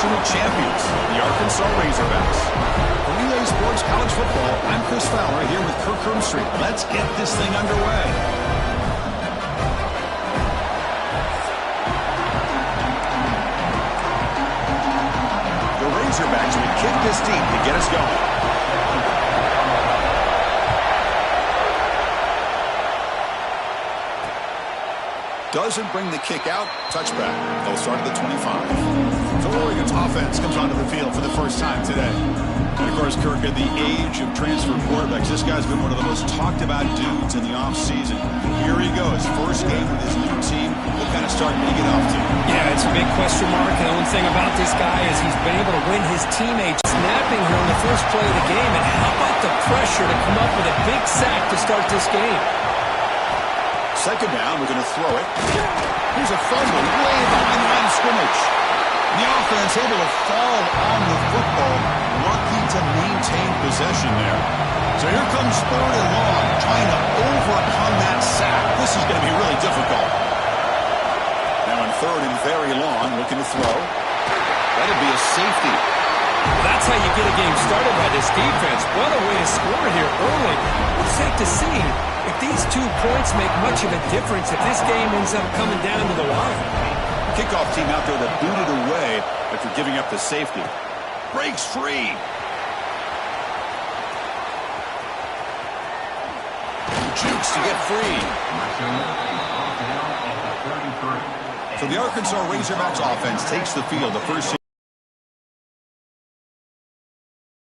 national champions, the Arkansas Razorbacks. For Relay Sports College Football, I'm Chris Fowler here with Kirk Hermstreet. Let's get this thing underway. The Razorbacks will kick this deep to get us going. Doesn't bring the kick out. Touchback. They'll start at the 25. So Oregon's offense comes onto the field for the first time today. And, of course, Kirk, at the age of transfer quarterbacks, this guy's been one of the most talked-about dudes in the offseason. Here he goes. First game with his new team. What kind of start did he get off to? Yeah, it's a big question mark. And the only thing about this guy is he's been able to win his teammates snapping here on the first play of the game. And how about the pressure to come up with a big sack to start this game? Second down, we're going to throw it. Here's a fumble way behind the line of scrimmage. The offense able to fall on the football, lucky to maintain possession there. So here comes third and long, trying to overcome that sack. This is going to be really difficult. Now on third and very long, looking to throw. That'll be a safety. That's how you get a game started by this defense. What a way to score here early. We'll take to see if these 2 points make much of a difference if this game ends up coming down to the wire. Kickoff team out there to boot it away after giving up the safety. Breaks free. Jukes to get free. So the Arkansas Razorbacks offense takes the field. The first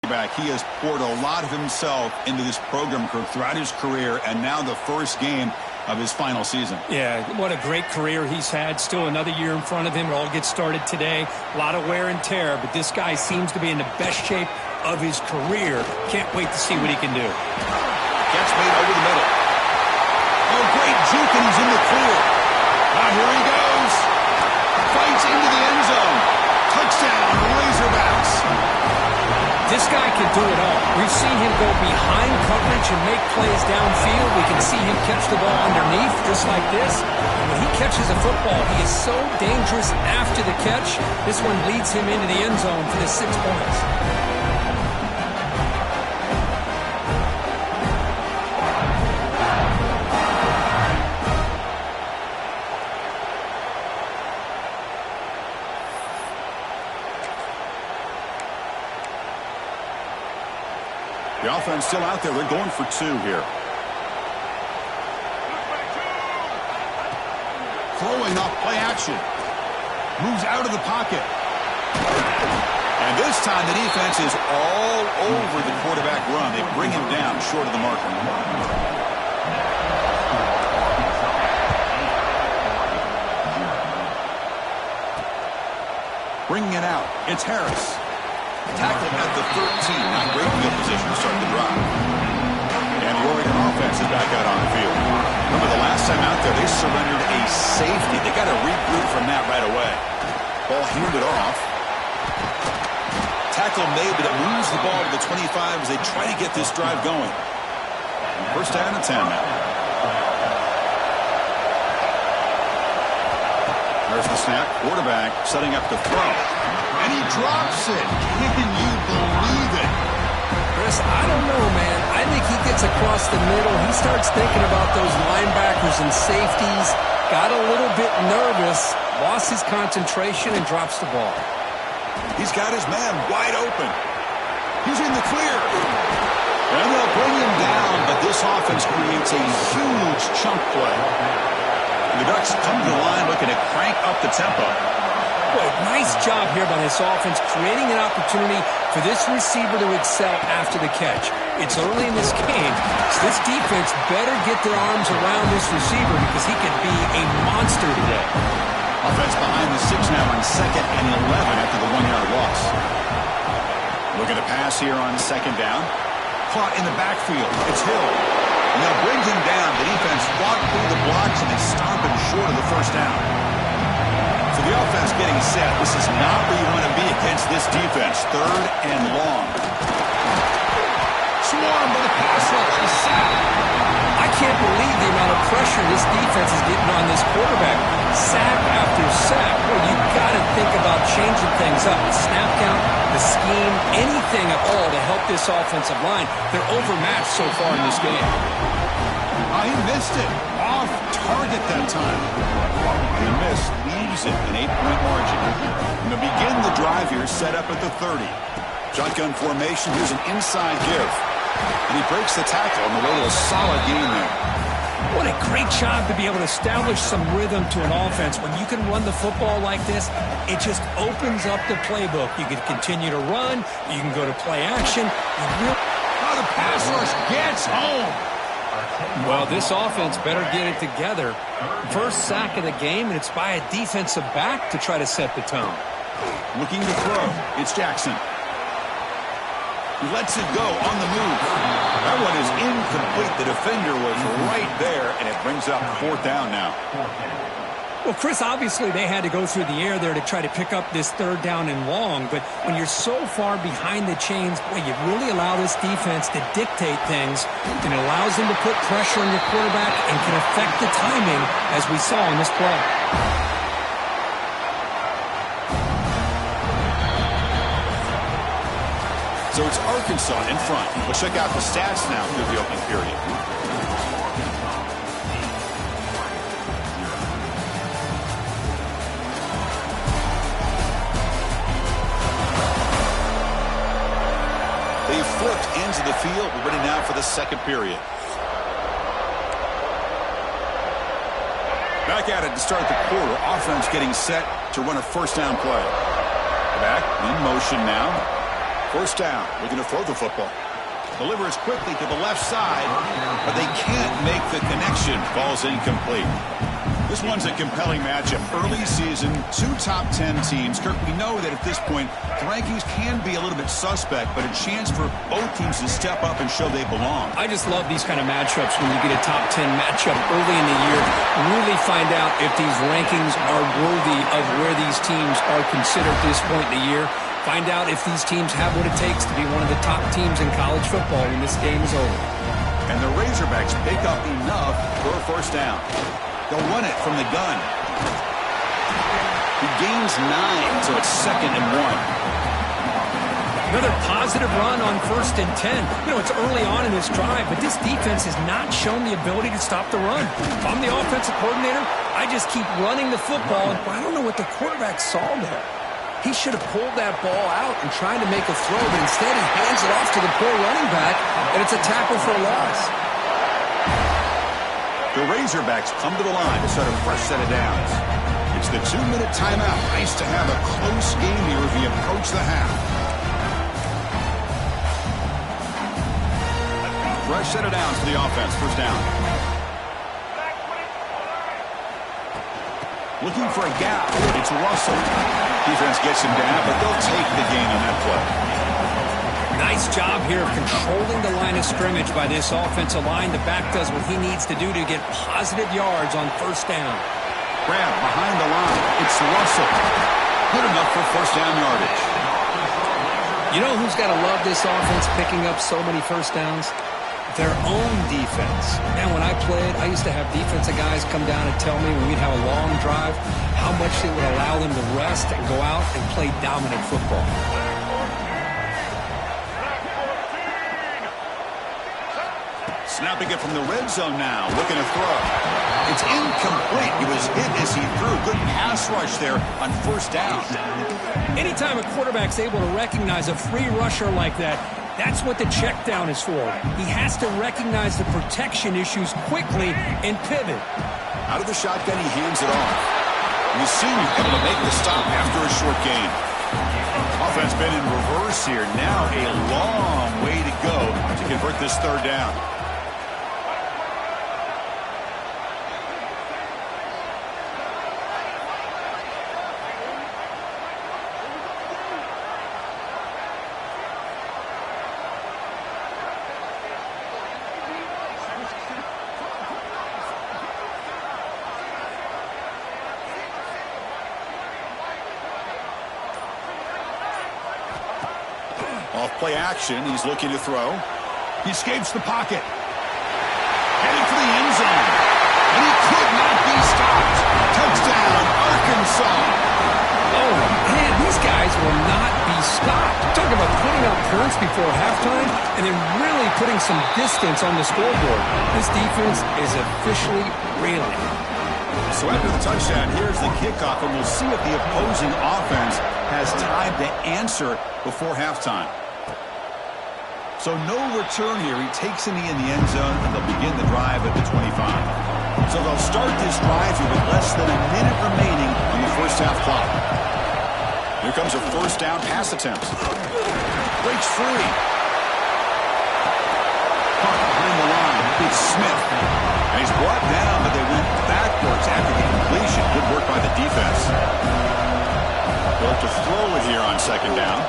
back. He has poured a lot of himself into this program throughout his career, and now the first game of his final season. Yeah, what a great career he's had. Still another year in front of him. It all gets started today. A lot of wear and tear, but this guy seems to be in the best shape of his career. Can't wait to see what he can do. Catch made over the middle. Oh, great juke, and he's in the clear. Now here he goes. Fights into the end zone. Touchdown, Razorbacks. This guy can do it all. We've seen him go behind coverage and make plays downfield. We can see him catch the ball underneath just like this. And when he catches a football, he is so dangerous after the catch. This one leads him into the end zone for the 6 points. The offense still out there. They're going for 2 here. Throwing off play action. Moves out of the pocket. And this time the defense is all over the quarterback run. They bring him down short of the marker. Bringing it out. It's Harris. Tackle at the 13. Not great field position to start the drive. And the Oregon offense is back out on the field. Remember the last time out there, they surrendered a safety. They got to regroup from that right away. Ball handed off. Tackle made, but it moves the ball to the 25 as they try to get this drive going. First down and 10 now. There's the snap. Quarterback setting up to throw. And he drops it. Can you believe it? Chris, I don't know, man. I think he gets across the middle. He starts thinking about those linebackers and safeties. Got a little bit nervous. Lost his concentration and drops the ball. He's got his man wide open. He's in the clear. And they'll bring him down, but this offense creates a huge chunk play. The Ducks come to the line looking to crank up the tempo. Boy, nice job here by this offense, creating an opportunity for this receiver to excel after the catch. It's early in this game, so this defense better get their arms around this receiver because he could be a monster today. Offense behind the 6 now on 2nd and 11 after the 1-yard loss. Looking to pass here on 2nd down. Caught in the backfield. It's Hill. And they'll bring him down. The defense fought through the blocks, and they stop him short of the first down. So the offense getting set. This is not where you want to be against this defense. 3rd and long. Swarm by the pass rush. The sack. I can't believe the amount of pressure this defense is getting on this quarterback. Sack after sack. Well, you got to think about changing things up. The snap count, the scheme, anything at all to help this offensive line. They're overmatched so far in this game. He missed it. Off target that time. The miss leaves it an 8-point margin. Going to begin the drive here, set up at the 30. Shotgun formation. Here's an inside give. And he breaks the tackle on the way to a solid game there. What a great job to be able to establish some rhythm to an offense. When you can run the football like this, it just opens up the playbook. You can continue to run. You can go to play action. The pass rush gets home. Well, this offense better get it together. First sack of the game, and it's by a defensive back to try to set the tone. Looking to throw. It's Jackson. He lets it go on the move. That one is incomplete. The defender was right there, and it brings up 4th down now. Well, Chris, obviously they had to go through the air there to try to pick up this 3rd down and long, but when you're so far behind the chains, boy, you really allow this defense to dictate things, and it allows them to put pressure on your quarterback and can affect the timing, as we saw in this play. So it's Arkansas in front. We'll check out the stats now through the opening period. They flipped into the field. We're ready now for the 2nd period. Back at it to start the quarter. Offense getting set to run a 1st down play. Back in motion now. 1st down. We're going to throw the football. Delivers quickly to the left side, but they can't make the connection. Ball's incomplete. This one's a compelling matchup. Early season, 2 top 10 teams. Kirk, we know that at this point, the rankings can be a little bit suspect, but a chance for both teams to step up and show they belong. I just love these kind of matchups when you get a top 10 matchup early in the year. Really find out if these rankings are worthy of where these teams are considered at this point in the year. Find out if these teams have what it takes to be one of the top teams in college football when this game is over. And the Razorbacks pick up enough for a 1st down. They'll run it from the gun. He gains 9, so it's 2nd and 1. Another positive run on 1st and 10. You know, it's early on in this drive, but this defense has not shown the ability to stop the run. If I'm the offensive coordinator, I just keep running the football. I don't know what the quarterback saw there. He should have pulled that ball out and tried to make a throw, but instead he hands it off to the poor running back, and it's a tackle for a loss. The Razorbacks come to the line to start a fresh set of downs. It's the 2-minute timeout. Nice to have a close game here as we approach the half. Fresh set of downs for the offense. 1st down. Looking for a gap. It's Russell. Defense gets him down, but they'll take the gain on that play. Nice job here of controlling the line of scrimmage by this offensive line. The back does what he needs to do to get positive yards on 1st down. Grab behind the line. It's Russell. Good enough for 1st down yardage. You know who's got to love this offense picking up so many 1st downs? Their own defense. Man, when I played, I used to have defensive guys come down and tell me when we'd have a long drive how much it would allow them to rest and go out and play dominant football. Snapping it from the red zone now. Looking to throw. It's incomplete. He was hit as he threw. Good pass rush there on 1st down. Anytime a quarterback's able to recognize a free rusher like that, that's what the check down is for. He has to recognize the protection issues quickly and pivot. Out of the shotgun, he hands it off. You see him able to make the stop after a short gain. Offense been in reverse here. Now a long way to go to convert this 3rd down. Off play action. He's looking to throw. He escapes the pocket. headed for the end zone. And he could not be stopped. Touchdown, Arkansas. Oh, man, these guys will not be stopped. Talking about putting up points before halftime and then really putting some distance on the scoreboard. This defense is officially reeling. So after the touchdown, here's the kickoff, and we'll see if the opposing offense has time to answer before halftime. So no return here. He takes in the end zone, and they'll begin the drive at the 25. So they'll start this drive here with less than a minute remaining on the first half clock. Here comes a first down pass attempt. Breaks free. Caught behind the line. It's Smith. And he's brought down, but they went backwards after the completion. Good work by the defense. They'll have to throw it here on second down.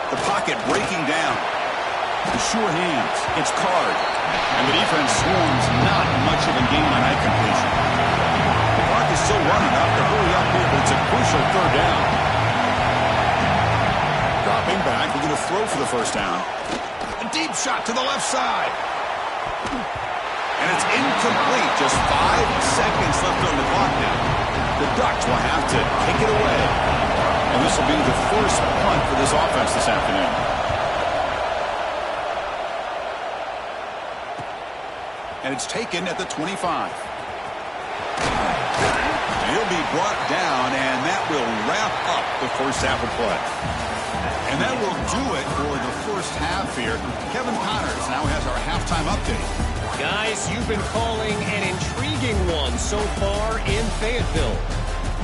The pocket breaking down. The sure hands. It's Card. And the defense swarms. Not much of a gain on that completion. The clock is still running. Up to hurry up here, but it's a crucial third down. Dropping back. We're going to throw for the first down. A deep shot to the left side. And it's incomplete. Just 5 seconds left on the clock now. The Ducks will have to kick it away. And this will be the first punt for this offense this afternoon. And it's taken at the 25. He'll be brought down, and that will wrap up the first half of play. And that will do it for the first half here. Kevin Connors now has our halftime update. Guys, you've been calling an intriguing one so far in Fayetteville.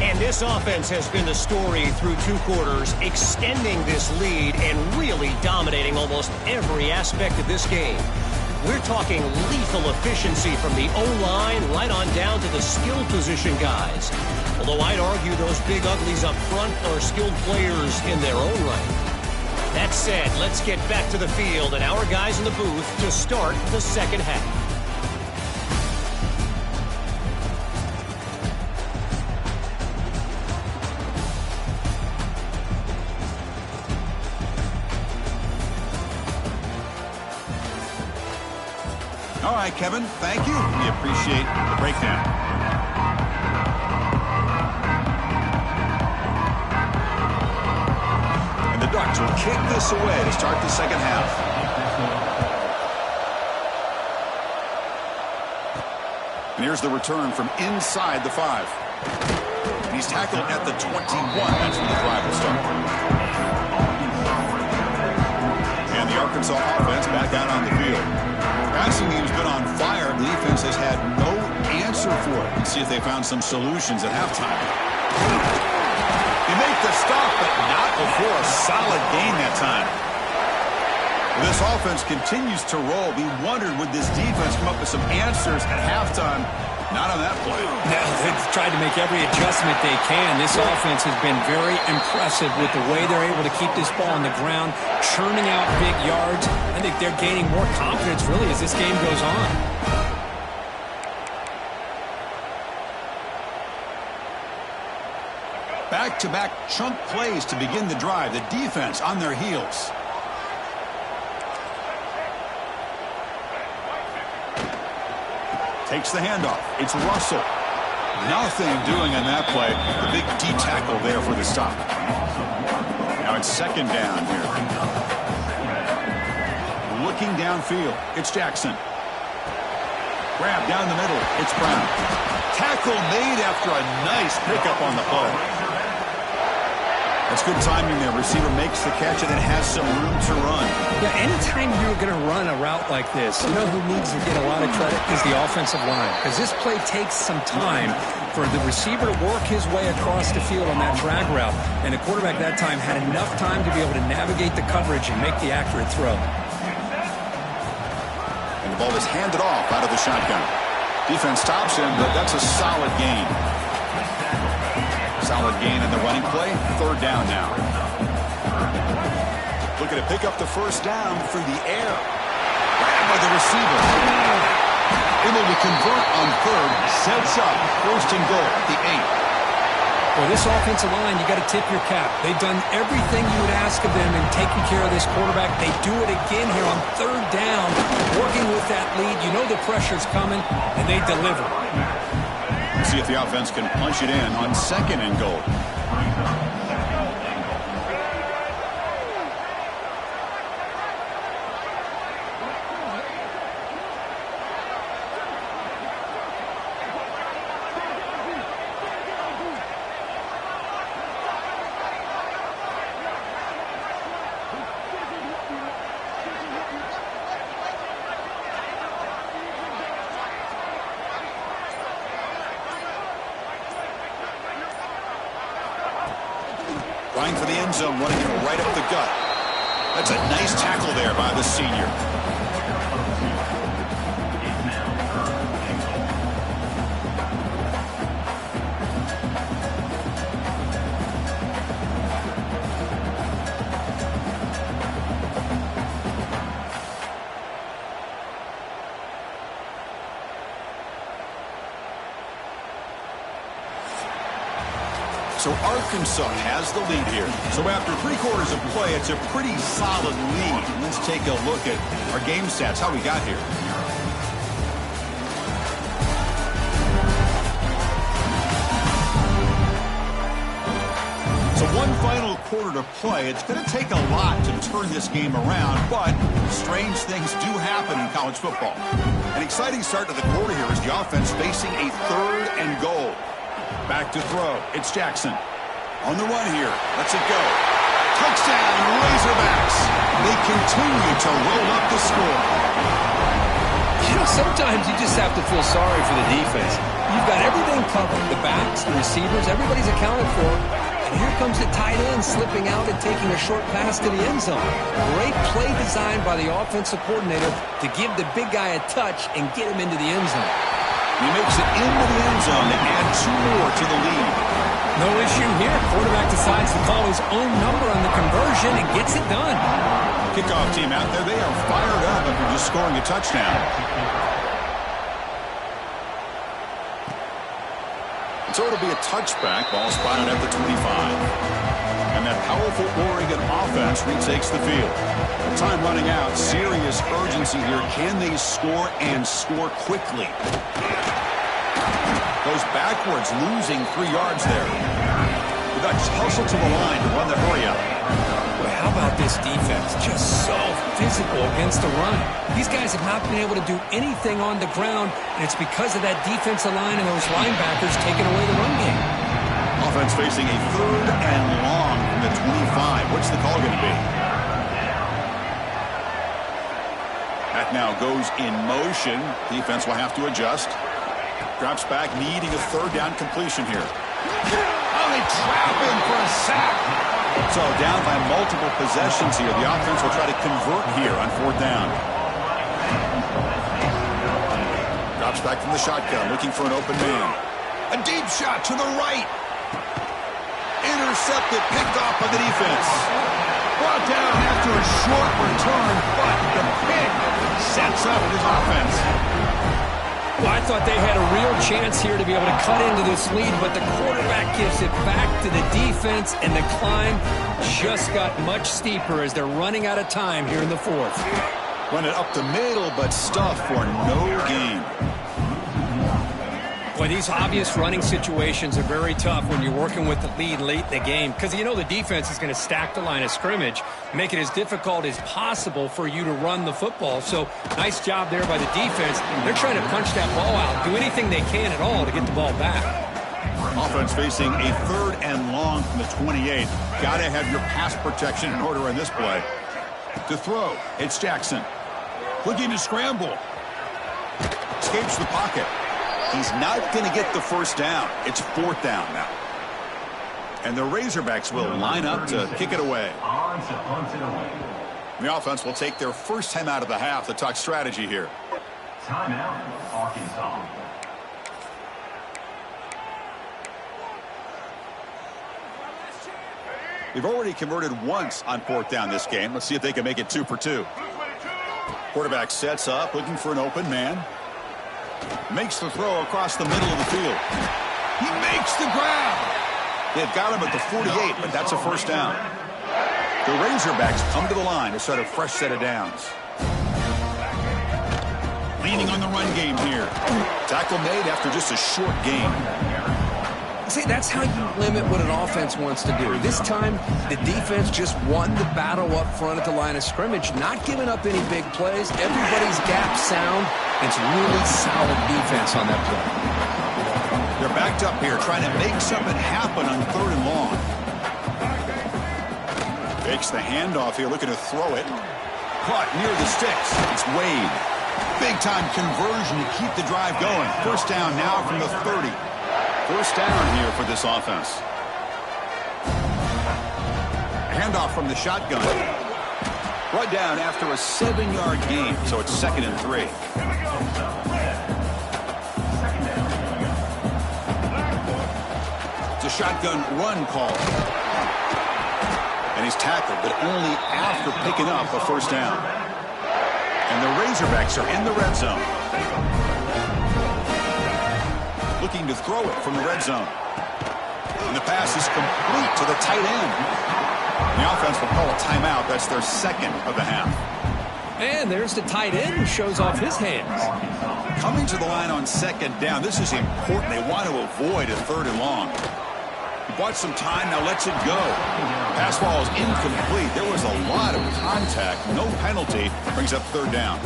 And this offense has been the story through 2 quarters, extending this lead and really dominating almost every aspect of this game. We're talking lethal efficiency from the O-line right on down to the skill position guys. Although I'd argue those big uglies up front are skilled players in their own right. That said, let's get back to the field and our guys in the booth to start the second half. All right, Kevin, thank you. We appreciate the breakdown. And the Ducks will kick this away to start the second half. And here's the return from inside the 5. He's tackled at the 21. That's when the drive will start. And the Arkansas offense back out on the field. Passing game's been on fire. The defense has had no answer for it. Let's see if they found some solutions at halftime. They make the stop, but not before a solid gain that time. This offense continues to roll. We wondered, would this defense come up with some answers at halftime? Not on that play. No, they've tried to make every adjustment they can. This offense has been very impressive with the way they're able to keep this ball on the ground, churning out big yards. I think they're gaining more confidence, really, as this game goes on. Back-to-back chunk plays to begin the drive. The defense on their heels. Takes the handoff. It's Russell. Nothing doing on that play. The big D tackle there for the stop. Now it's second down here. Looking downfield. It's Jackson. Grab down the middle. It's Brown. Tackle made after a nice pickup on the play. That's good timing there. Receiver makes the catch and then has some room to run. Yeah, anytime you're going to run a route like this, you know who needs to get a lot of credit is the offensive line. Because this play takes some time for the receiver to work his way across the field on that drag route. And the quarterback that time had enough time to be able to navigate the coverage and make the accurate throw. And the ball is handed off out of the shotgun. Defense stops him, but that's a solid gain. Solid gain in the running play. Third down now. Looking to pick up the first down through the air. Grabbed by the receiver. Able to convert on third. Sets up first and goal at the 8. Well, this offensive line, you got to tip your cap. They've done everything you would ask of them in taking care of this quarterback. They do it again here on third down, working with that lead. You know the pressure's coming, and they deliver. See if the offense can punch it in on 2nd and goal. Trying for the end zone, running it right up the gut. That's a nice tackle there by the senior. So Arkansas has the lead here. So after 3/4 of play, it's a pretty solid lead. Let's take a look at our game stats, how we got here. So one final quarter to play. It's going to take a lot to turn this game around, but strange things do happen in college football. An exciting start to the quarter here is the offense facing a 3rd and goal. Back to throw. It's Jackson. On the run here. Lets it go. Touchdown, Razorbacks. They continue to roll up the score. You know, sometimes you just have to feel sorry for the defense. You've got everything covered. The backs, the receivers, everybody's accounted for. And here comes the tight end slipping out and taking a short pass to the end zone. Great play design by the offensive coordinator to give the big guy a touch and get him into the end zone. He makes it into the end zone to add 2 more to the lead. No issue here. Quarterback decides to call his own number on the conversion and gets it done. Kickoff team out there. They are fired up after just scoring a touchdown. So it'll be a touchback. Ball spotted at the 25. And that powerful Oregon offense retakes the field. Time running out. Serious urgency here. Can they score and score quickly? Goes backwards, losing 3 yards there. The Ducks hustle to the line to run the hurry up. Well, how about this defense? Just so physical against the run. These guys have not been able to do anything on the ground, and it's because of that defensive line and those linebackers taking away the run game. Offense facing a 3rd and long from the 25. What's the call going to be? That now goes in motion. Defense will have to adjust. Drops back, needing a 3rd down completion here. Oh, they trap him for a sack. So down by multiple possessions here. The offense will try to convert here on 4th down. Drops back from the shotgun, looking for an open man. A deep shot to the right. Intercepted, picked off by the defense. Brought down after a short return, but the pick sets up his offense. Well, I thought they had a real chance here to be able to cut into this lead, but the quarterback gives it back to the defense, and the climb just got much steeper as they're running out of time here in the 4th. Run it up the middle, but stuff for no gain. Boy, these obvious running situations are very tough when you're working with the lead late in the game, because you know the defense is going to stack the line of scrimmage, make it as difficult as possible for you to run the football. So nice job there by the defense. They're trying to punch that ball out, do anything they can at all to get the ball back. Offense facing a 3rd and long from the 28. Got to have your pass protection in order in this play. To throw, it's Jackson. Looking to scramble. Escapes the pocket. He's not going to get the 1st down. It's 4th down now. And the Razorbacks will line up to kick it away. The offense will take their first time out of the half to talk strategy here. Timeout, Arkansas. They've already converted once on 4th down this game. Let's see if they can make it 2 for 2. Quarterback sets up, looking for an open man. Makes the throw across the middle of the field. He makes the grab. They've got him at the 48, but that's a first down. The Razorbacks come to the line to start a fresh set of downs. Leaning on the run game here. Tackle made after just a short gain. See, that's how you limit what an offense wants to do. This time, the defense just won the battle up front at the line of scrimmage, not giving up any big plays. Everybody's gap sound. It's really solid defense on that play. They're backed up here trying to make something happen on 3rd and long. Fakes the handoff here, looking to throw it. Caught near the sticks. It's Wade. Big-time conversion to keep the drive going. First down now from the 30. First down here for this offense. Handoff from the shotgun. Brought down after a 7-yard gain, so it's 2nd and 3. It's a shotgun run call. And he's tackled, but only after picking up a first down. And the Razorbacks are in the red zone. Looking to throw it from the red zone. And the pass is complete to the tight end. The offense will call a timeout. That's their 2nd of the half. And there's the tight end who shows off his hands. Coming to the line on 2nd down. This is important. They want to avoid a 3rd and long. He bought some time, now lets it go. Pass ball is incomplete. There was a lot of contact. No penalty. Brings up 3rd down.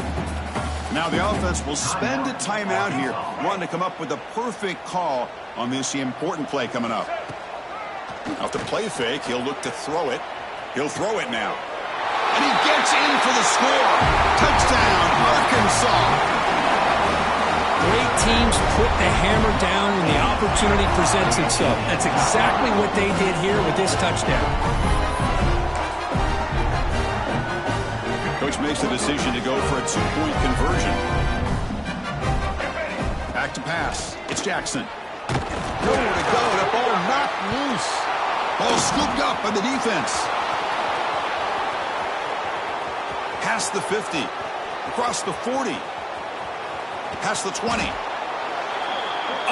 Now the offense will spend a timeout here, wanting to come up with a perfect call on this important play coming up. Off the play fake, he'll look to throw it. He'll throw it now. And he gets in for the score. Touchdown, Arkansas. Great teams put the hammer down when the opportunity presents itself. That's exactly what they did here with this touchdown. Coach makes the decision to go for a 2-point conversion. Back to pass. It's Jackson. Nowhere to go. The ball knocked loose. Ball scooped up by the defense. Past the 50. Across the 40. Past the 20.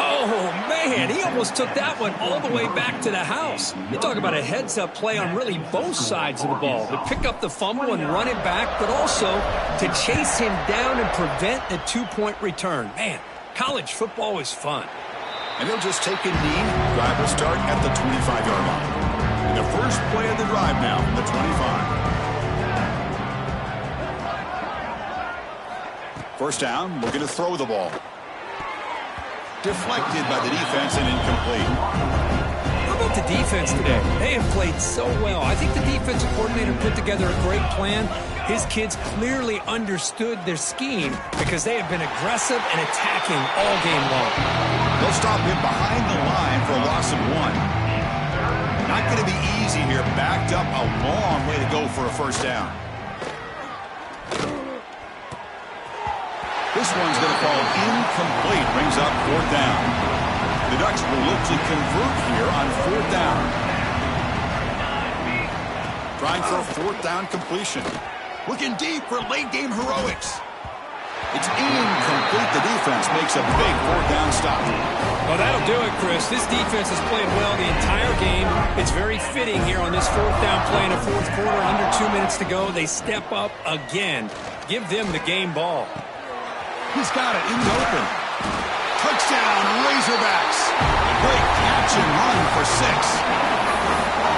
Oh, man, he almost took that one all the way back to the house. You talk about a heads-up play on really both sides of the ball. To pick up the fumble and run it back, but also to chase him down and prevent the 2-point return. Man, college football is fun. And they'll just take a knee. Drive will start at the 25-yard line. And the first play of the drive now from the 25. First down, looking to throw the ball. Deflected by the defense and incomplete. How about the defense today? They have played so well. I think the defensive coordinator put together a great plan. His kids clearly understood their scheme because they have been aggressive and attacking all game long. They'll stop him behind the line for a loss of 1. Not going to be easy here. Backed up a long way to go for a first down. This one's going to fall incomplete. Brings up 4th down. The Ducks will look to convert here on 4th down. Trying for a 4th down completion. Looking deep for late game heroics. It's incomplete. The defense makes a big 4th down stop. Well, that'll do it, Chris. This defense has played well the entire game. It's very fitting here on this 4th down play in the 4th quarter. Under 2 minutes to go. They step up again. Give them the game ball. He's got it in the open. Touchdown, Razorbacks. Great catch and run for 6.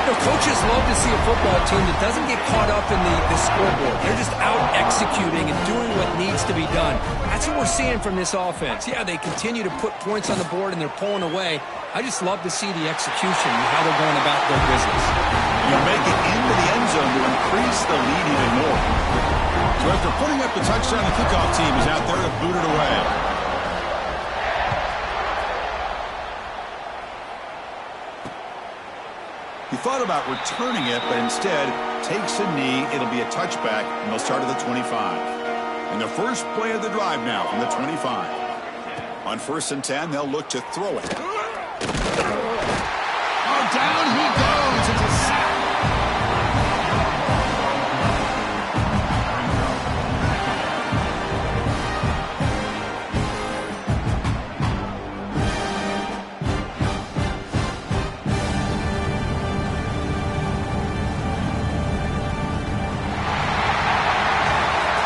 You know, coaches love to see a football team that doesn't get caught up in the scoreboard. They're just out executing and doing what needs to be done. That's what we're seeing from this offense. Yeah, they continue to put points on the board and they're pulling away. I just love to see the execution and how they're going about their business. You make it into the end zone to increase the lead even more. So after putting up the touchdown, the kickoff team is out there to boot it away. He thought about returning it, but instead takes a knee. It'll be a touchback, and they'll start at the 25. And the first play of the drive now from the 25. On 1st and 10, they'll look to throw it. Oh, down he goes. It's a sack.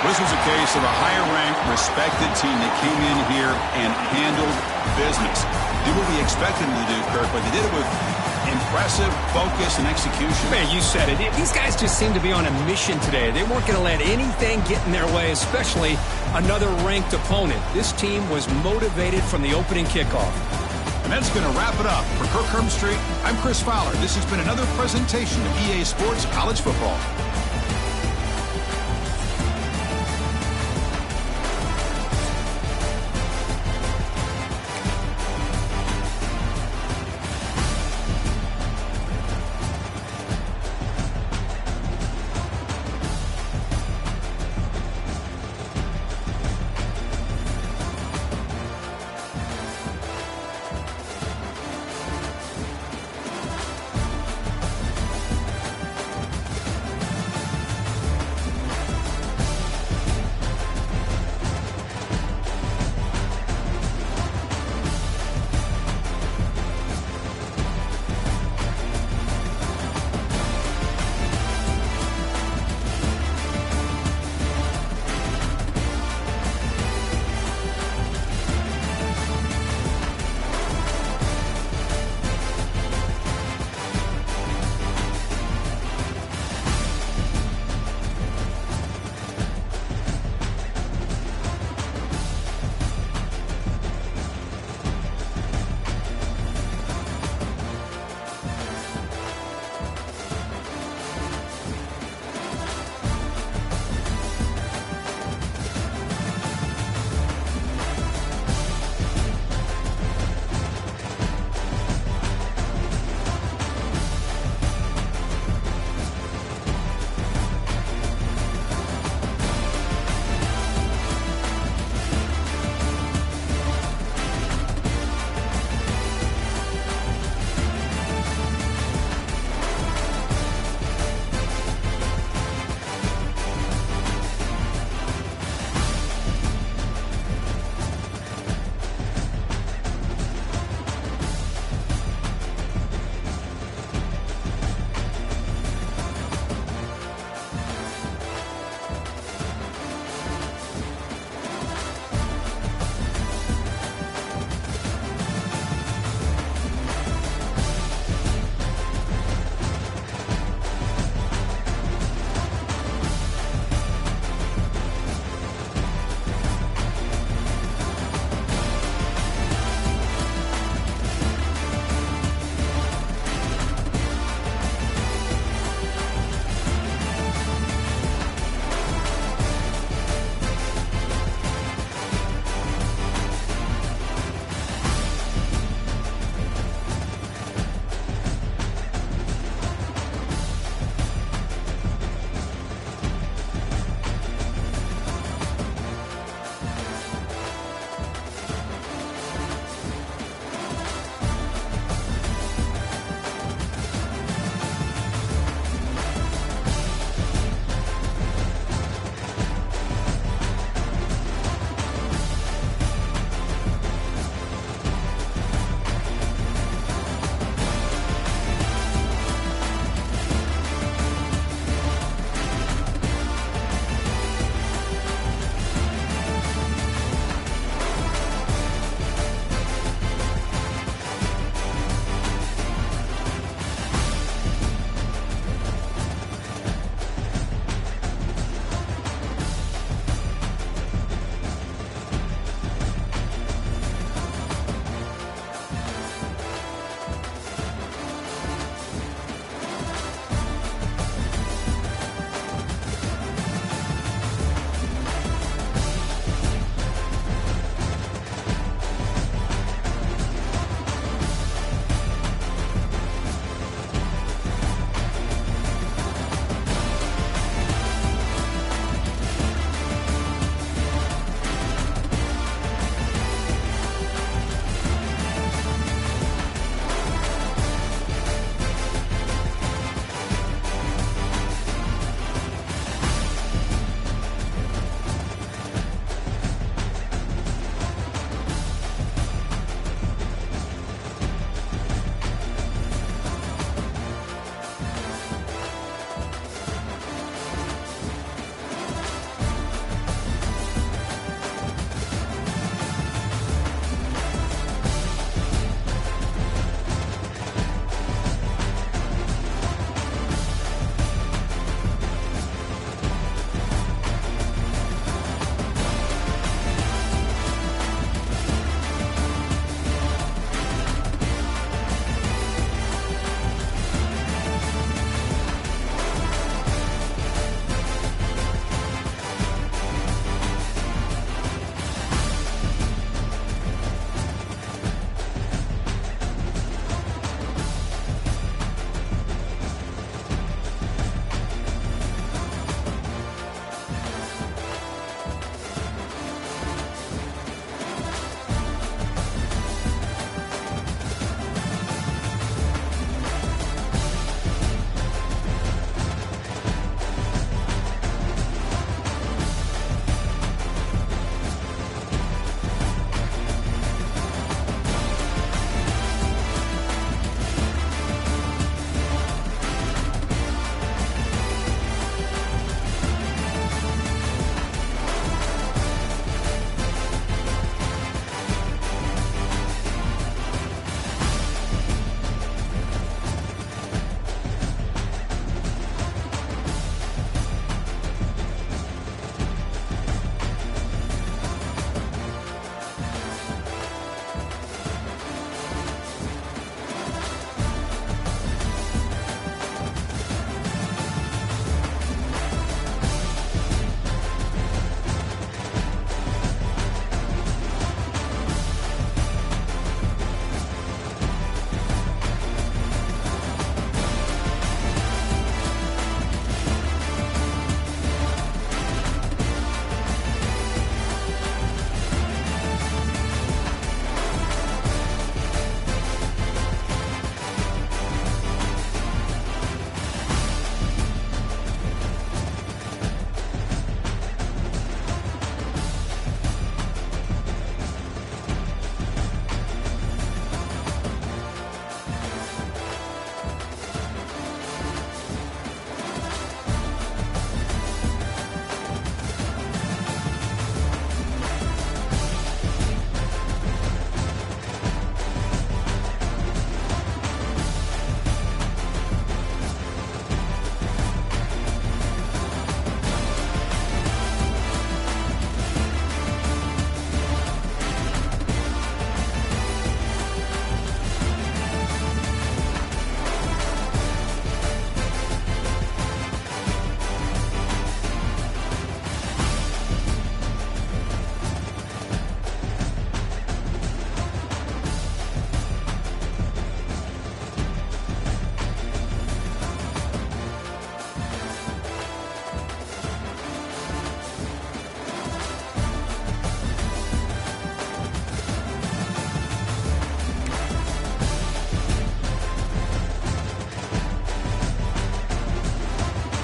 This was a case of a higher-ranked, respected team that came in here and handled business. Did what we expected them to do, Kirk, but they did it with impressive focus and execution. Man, you said it. These guys just seem to be on a mission today. They weren't going to let anything get in their way, especially another ranked opponent. This team was motivated from the opening kickoff. And that's going to wrap it up. For Kirk Street, I'm Chris Fowler. This has been another presentation of EA Sports College Football.